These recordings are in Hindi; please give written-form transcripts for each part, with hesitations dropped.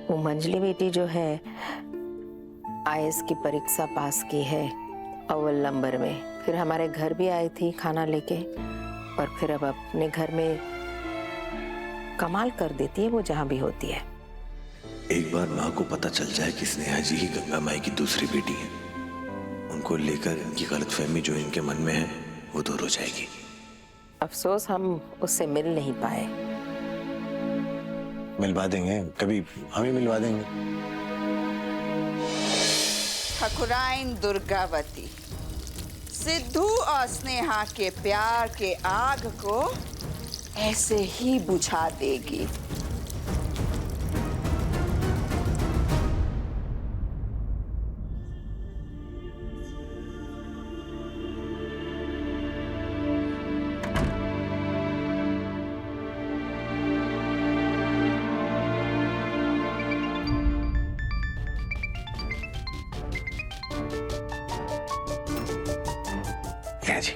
वो मंजली बेटी जो है आईएएस की परीक्षा पास की है अव्वल नंबर में, फिर हमारे घर भी आई थी खाना लेके, और फिर अब अपने घर में कमाल कर देती है वो जहाँ भी होती है। एक बार माँ को पता चल जाए कि स्नेहा जी ही गंगा माई की दूसरी बेटी है, उनको लेकर इनकी गलतफहमी जो इनके मन में है वो दूर हो जाएगी। अफसोस हम उससे मिल नहीं पाए। मिलवा देंगे, कभी हम ही मिलवा देंगे। ठाकुराइन दुर्गावती सिद्धू और स्नेहा के प्यार के आग को ऐसे ही बुझा देगी। क्या जी?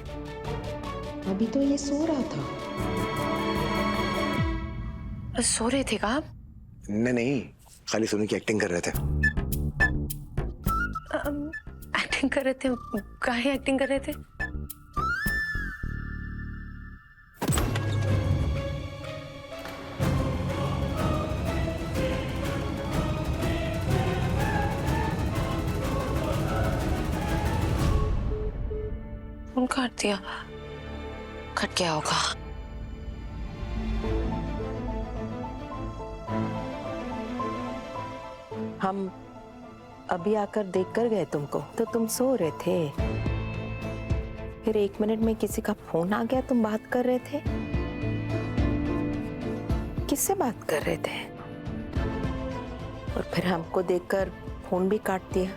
अभी तो ये सो रहा था। सो रहे थे क्या आप? नहीं, खाली सोने की एक्टिंग कर रहे थे। एक्टिंग कर रहे थे? काहे एक्टिंग कर रहे थे? फोन काट दिया, कट गया होगा। हम अभी आकर देख कर गए तुमको, तो तुम सो रहे थे। फिर 1 मिनट में किसी का फोन आ गया, तुम बात कर रहे थे। किससे बात कर रहे थे? और फिर हमको देखकर फोन भी काट दिया।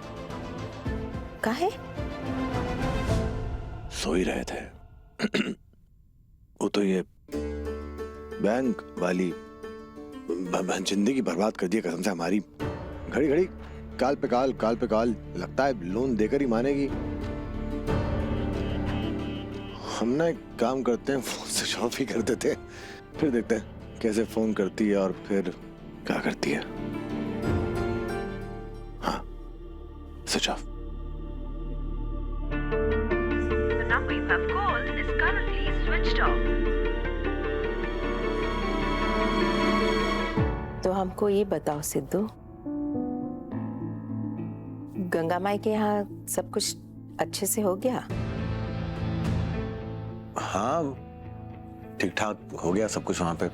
काहे? सो ही रहे थे। वो तो ये बैंक वाली जिंदगी बर्बाद कर दी कसम से हमारी। घड़ी घड़ी काल पे काल लगता है लोन देकर ही मानेगी। हम ना एक काम करते हैं, फोन स्विच ऑफ ही कर देते हैं, फिर देखते हैं कैसे फोन करती है और फिर क्या करती है। हाँ, switch off. The number you have called is currently switched off. तो हमको ये बताओ सिद्धू, गंगा माई के यहाँ सब कुछ अच्छे से हो गया? हाँ, ठीक ठाक हो गया सब कुछ वहां पे।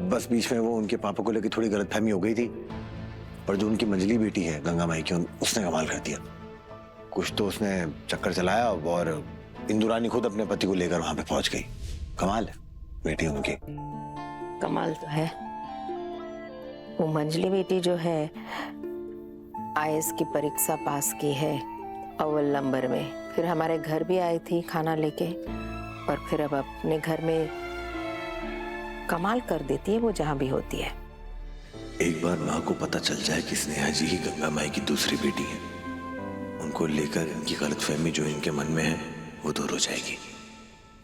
बस बीच में वो उनके पापा को लेकर थोड़ी गलतफहमी हो गई थी, पर जो उनकी मंजली बेटी है गंगा माई की, उसने कमाल कर दिया। कुछ तो उसने चक्कर चलाया और इंदुरानी खुद अपने पति को लेकर वहां पे पहुंच गई। कमाल है बेटी उनकी। कमाल तो है। वो मंजली बेटी जो है आईएएस की परीक्षा पास की है अव्वल नंबर में, फिर हमारे घर भी आई थी खाना लेके, और फिर अब अपने घर में कमाल कर देती है वो जहाँ भी होती है। एक बार माँ को पता चल जाए कि स्नेहा जी ही गंगा माई की दूसरी बेटी है, उनको लेकर इनकी गलतफहमी जो इनके मन में है वो दूर हो जाएगी।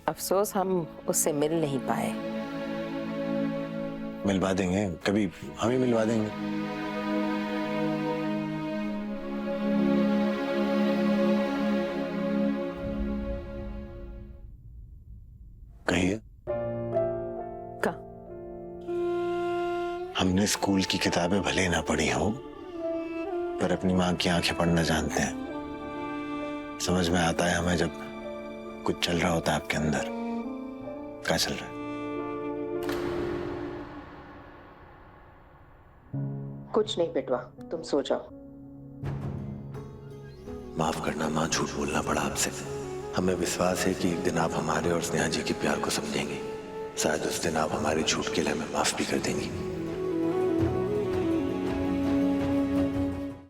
अफसोस हम उससे मिल नहीं पाए। मिलवा देंगे, कभी हम ही मिलवा देंगे। कहिए। का? हमने स्कूल की किताबें भले ना पढ़ी हो, पर अपनी माँ की आंखें पढ़ना जानते हैं। समझ में आता है हमें जब कुछ चल रहा होता है आपके अंदर। क्या चल रहा है? कुछ नहीं बेटवा, तुम सो जाओ। माफ करना माँ, झूठ बोलना पड़ा आपसे। हमें विश्वास है कि एक दिन आप हमारे और स्नेहा जी के प्यार को समझेंगे। शायद उस दिन आप हमारे झूठ के लिए हमें माफ भी कर देंगी।